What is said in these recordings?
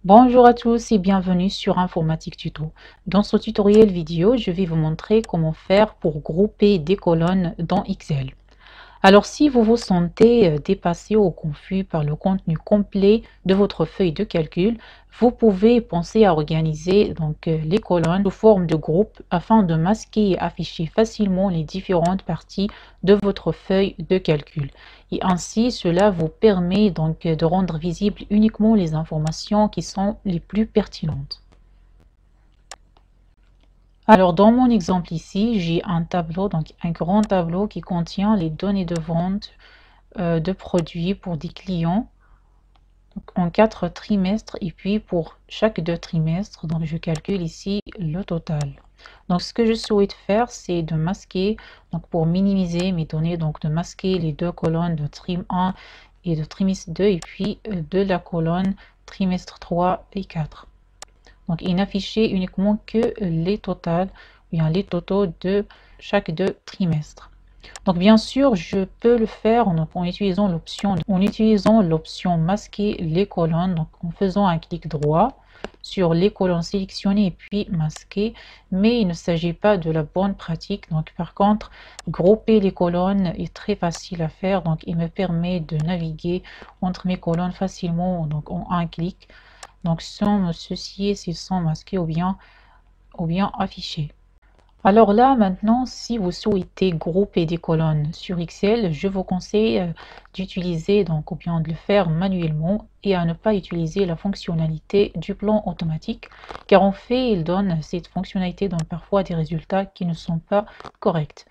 Bonjour à tous et bienvenue sur Informatique Tuto. Dans ce tutoriel vidéo, je vais vous montrer comment faire pour grouper des colonnes dans Excel. Alors, si vous vous sentez dépassé ou confus par le contenu complet de votre feuille de calcul, vous pouvez penser à organiser les colonnes sous forme de groupe afin de masquer et afficher facilement les différentes parties de votre feuille de calcul. Et ainsi, cela vous permet de rendre visibles uniquement les informations qui sont les plus pertinentes. Alors, dans mon exemple ici, j'ai un tableau, donc un grand tableau qui contient les données de vente de produits pour des clients en 4 trimestres et puis pour chaque 2 trimestres. Donc, je calcule ici le total. Donc, ce que je souhaite faire, c'est de masquer, donc pour minimiser mes données, donc de masquer les deux colonnes de trim 1 et de trimestre 2 et puis de la colonne trimestre 3 et 4. Donc, il n'affichait uniquement que les totaux, bien les totaux de chaque 2 trimestres. Donc, bien sûr, je peux le faire en utilisant l'option masquer les colonnes, donc en faisant un clic droit sur les colonnes sélectionnées et puis masquer, mais il ne s'agit pas de la bonne pratique. Donc, par contre, grouper les colonnes est très facile à faire, donc il me permet de naviguer entre mes colonnes facilement, donc en un clic, donc sans me soucier s'ils sont masqués ou bien affichés. Alors là, maintenant, si vous souhaitez grouper des colonnes sur Excel, je vous conseille d'utiliser ou bien de le faire manuellement et à ne pas utiliser la fonctionnalité du plan automatique, car en fait, cette fonctionnalité donne parfois des résultats qui ne sont pas corrects.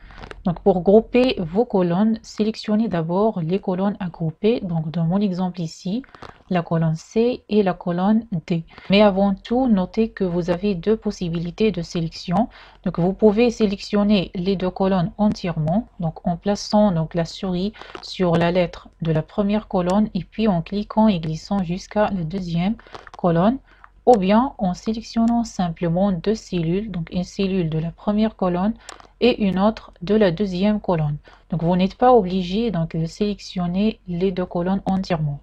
Donc, pour grouper vos colonnes, sélectionnez d'abord les colonnes à grouper. Donc, dans mon exemple ici, la colonne C et la colonne D. Mais avant tout, notez que vous avez deux possibilités de sélection. Donc, vous pouvez sélectionner les deux colonnes entièrement, donc en plaçant la souris sur la lettre de la première colonne et puis en cliquant et glissant jusqu'à la deuxième colonne, ou bien en sélectionnant simplement deux cellules, donc une cellule de la première colonne et une autre de la deuxième colonne. Donc, vous n'êtes pas obligé de sélectionner les deux colonnes entièrement.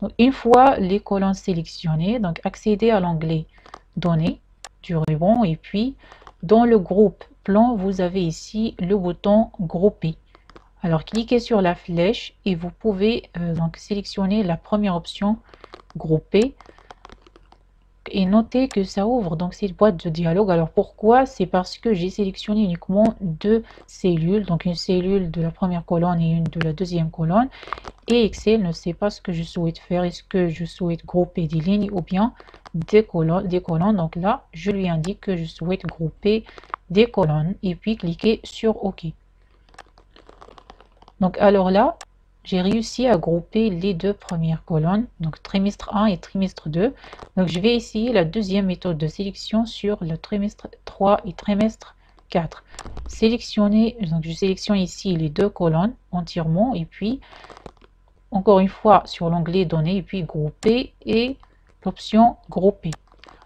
Donc, une fois les colonnes sélectionnées, donc accédez à l'onglet Données du ruban et puis dans le groupe Plan, vous avez ici le bouton Grouper. Alors, cliquez sur la flèche et vous pouvez sélectionner la première option Grouper. Et notez que ça ouvre donc cette boîte de dialogue. Alors pourquoi? C'est parce que j'ai sélectionné uniquement deux cellules, donc une cellule de la première colonne et une de la deuxième colonne. Et Excel ne sait pas ce que je souhaite faire. Est-ce que je souhaite grouper des lignes ou bien des colonnes? Donc là, je lui indique que je souhaite grouper des colonnes et puis cliquer sur OK. Donc alors là, j'ai réussi à grouper les deux premières colonnes, donc trimestre 1 et trimestre 2. Donc je vais essayer la deuxième méthode de sélection sur le trimestre 3 et trimestre 4. Sélectionner, donc je sélectionne ici les deux colonnes entièrement et puis encore une fois sur l'onglet Données et puis Grouper et l'option Grouper.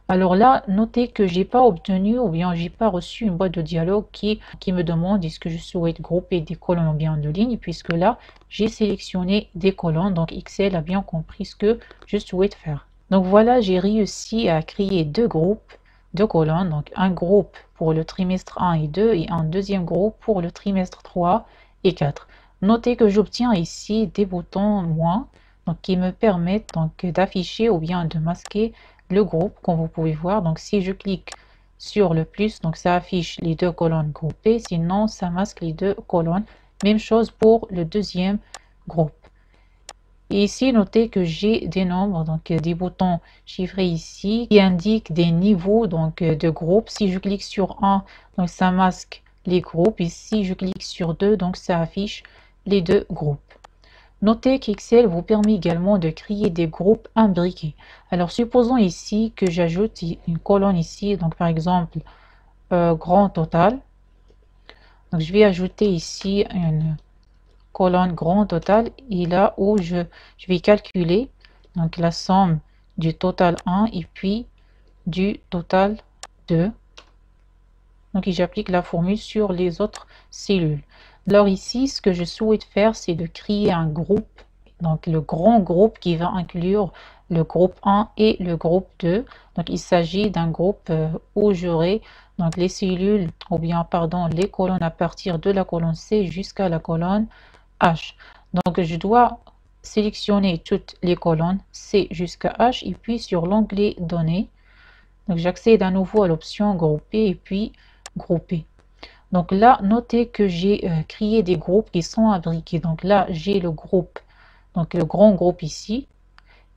Alors là, notez que j'ai pas obtenu ou bien j'ai pas reçu une boîte de dialogue qui me demande est-ce que je souhaite grouper des colonnes ou bien de lignes, puisque là, j'ai sélectionné des colonnes. Donc Excel a bien compris ce que je souhaite faire. Donc voilà, j'ai réussi à créer deux groupes de colonnes. Donc un groupe pour le trimestre 1 et 2 et un deuxième groupe pour le trimestre 3 et 4. Notez que j'obtiens ici des boutons moins, donc qui me permettent d'afficher ou bien de masquer le groupe, comme vous pouvez voir. Donc si je clique sur le plus, donc ça affiche les deux colonnes groupées, sinon ça masque les deux colonnes. Même chose pour le deuxième groupe. Et ici, notez que j'ai des nombres, donc des boutons chiffrés ici qui indiquent des niveaux de groupe. Si je clique sur 1, donc ça masque les groupes. Et si je clique sur 2, donc ça affiche les deux groupes. Notez qu'Excel vous permet également de créer des groupes imbriqués. Alors, supposons ici que j'ajoute une colonne ici, donc par exemple, grand total. Donc, je vais ajouter ici une colonne grand total et là où je vais calculer donc la somme du total 1 et puis du total 2. Donc, j'applique la formule sur les autres cellules. Alors ici, ce que je souhaite faire, c'est de créer un groupe, donc le grand groupe qui va inclure le groupe 1 et le groupe 2. Donc il s'agit d'un groupe où j'aurai donc les cellules, ou bien pardon, les colonnes à partir de la colonne C jusqu'à la colonne H. Donc je dois sélectionner toutes les colonnes C jusqu'à H et puis sur l'onglet données, donc j'accède à nouveau à l'option grouper et puis grouper. Donc là, notez que j'ai créé des groupes qui sont imbriqués. Donc là, j'ai le groupe, donc le grand groupe ici.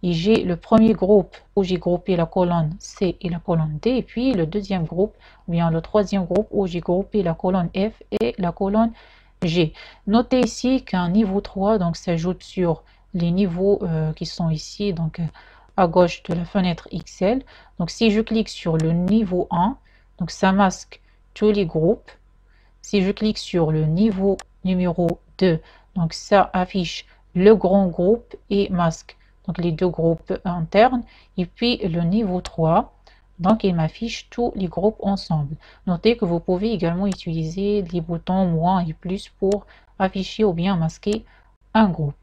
Et j'ai le premier groupe où j'ai groupé la colonne C et la colonne D. Et puis le deuxième groupe, ou bien le troisième groupe où j'ai groupé la colonne F et la colonne G. Notez ici qu'un niveau 3 donc s'ajoute sur les niveaux qui sont ici, donc à gauche de la fenêtre Excel. Donc si je clique sur le niveau 1, donc ça masque tous les groupes. Si je clique sur le niveau numéro 2, donc ça affiche le grand groupe et masque donc les deux groupes internes. Et puis le niveau 3, donc il m'affiche tous les groupes ensemble. Notez que vous pouvez également utiliser les boutons moins et plus pour afficher ou bien masquer un groupe.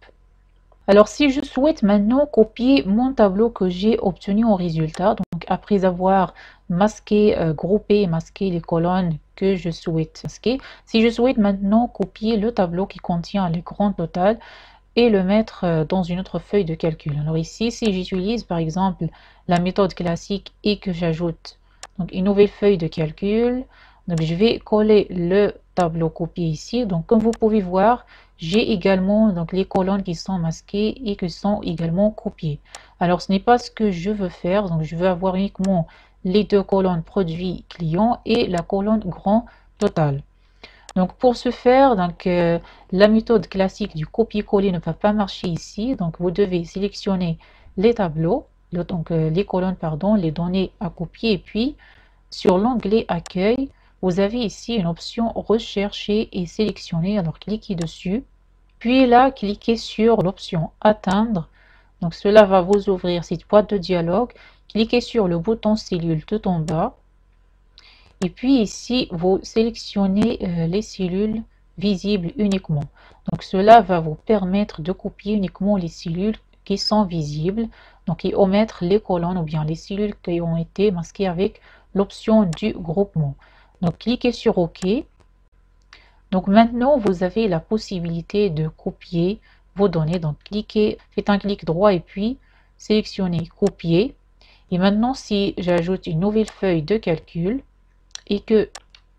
Alors si je souhaite maintenant copier mon tableau que j'ai obtenu en résultat, donc après avoir masqué, groupé et masqué les colonnes que je souhaite masquer, si je souhaite maintenant copier le tableau qui contient le grand total et le mettre dans une autre feuille de calcul. Alors ici, si j'utilise par exemple la méthode classique et que j'ajoute donc une nouvelle feuille de calcul, donc je vais coller le tableau copié ici. Donc comme vous pouvez voir, j'ai également donc les colonnes qui sont masquées et qui sont également copiées. Alors ce n'est pas ce que je veux faire, donc je veux avoir uniquement les deux colonnes produit client et la colonne grand total. Donc pour ce faire, donc, la méthode classique du copier-coller ne va pas marcher ici. Donc vous devez sélectionner les tableaux, donc les colonnes, pardon, les données à copier. Et puis sur l'onglet accueil, vous avez ici une option rechercher et sélectionner. Alors cliquez dessus. Puis là, cliquez sur l'option atteindre. Donc cela va vous ouvrir cette boîte de dialogue. Cliquez sur le bouton cellule tout en bas. Et puis ici, vous sélectionnez les cellules visibles uniquement. Donc cela va vous permettre de copier uniquement les cellules qui sont visibles. Donc et omettre les colonnes ou bien les cellules qui ont été masquées avec l'option du groupement. Donc cliquez sur OK. Donc maintenant, vous avez la possibilité de copier vos données. Donc cliquez, faites un clic droit et puis sélectionnez copier. Et maintenant, si j'ajoute une nouvelle feuille de calcul, et que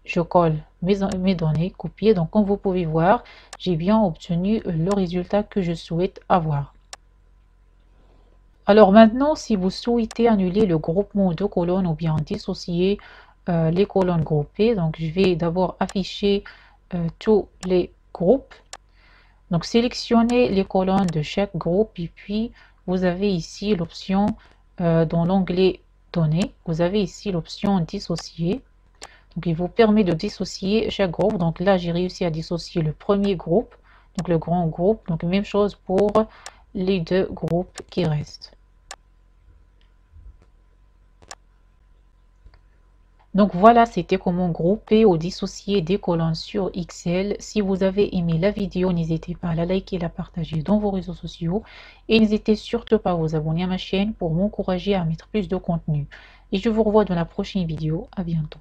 je colle mes données copiées, donc comme vous pouvez voir, j'ai bien obtenu le résultat que je souhaite avoir. Alors maintenant, si vous souhaitez annuler le groupement de colonnes ou bien dissocier les colonnes groupées, donc je vais d'abord afficher tous les groupes. Donc sélectionnez les colonnes de chaque groupe et puis vous avez ici l'option dans l'onglet données, vous avez ici l'option dissocier. Donc, il vous permet de dissocier chaque groupe. Donc là, j'ai réussi à dissocier le premier groupe, donc le grand groupe. Donc, même chose pour les deux groupes qui restent. Donc voilà, c'était comment grouper ou dissocier des colonnes sur Excel. Si vous avez aimé la vidéo, n'hésitez pas à la liker et la partager dans vos réseaux sociaux. Et n'hésitez surtout pas à vous abonner à ma chaîne pour m'encourager à mettre plus de contenu. Et je vous revois dans la prochaine vidéo. À bientôt.